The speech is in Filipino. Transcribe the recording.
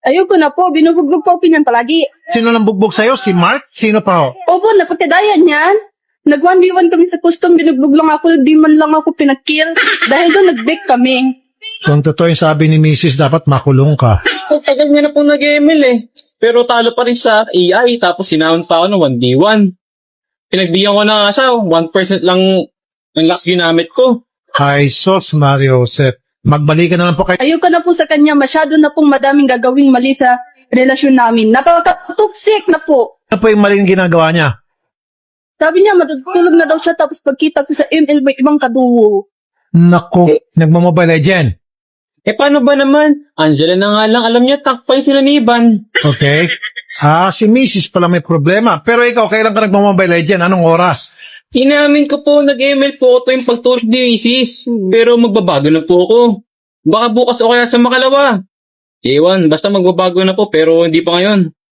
Ayoko na po, binubugbog po pinyan palagi. Sino nang bugbog sa'yo? Si Mark? Sino pa ho? Opo, napagkadayan yan. Nag 1v1 kami sa custom, binugbog lang ako, di man lang ako pinag-kill. Dahil doon nag-break kami. Kung totoo yung sabi ni Mrs. dapat makulong ka. Tagal niya na po nag-ML eh. Pero talo pa rin sa AI, tapos sinahon pa ako ng 1v1. Pinagbigyan ko na nga siya, 1% lang ang last ginamit ko. Hi, Sos Mario Joseph. Magbalikan na lang po kayo. Ayoko na po sa kanya, masyado na pong madaming gagawing mali sa relasyon namin. Napaka-toxic na po. Ano po yung maling ginagawa niya? Sabi niya, matutulog na daw siya, tapos pagkita ko sa ML, may ibang kaduwo. Naku, nagmamobile legend. Eh paano ba naman? Angela na nga lang, alam niya, takpay sila ni Ivan. Okay? Si Mrs. pala may problema. Pero ikaw, kailan ka nagmamobile legend? Anong oras? Inamin ko po, nag-ML po ako yung pagtulog ni Mrs. Pero magbabago na po ako. Baka bukas o kaya sa makalawa. Ewan, basta magbabago na po, pero hindi pa ngayon.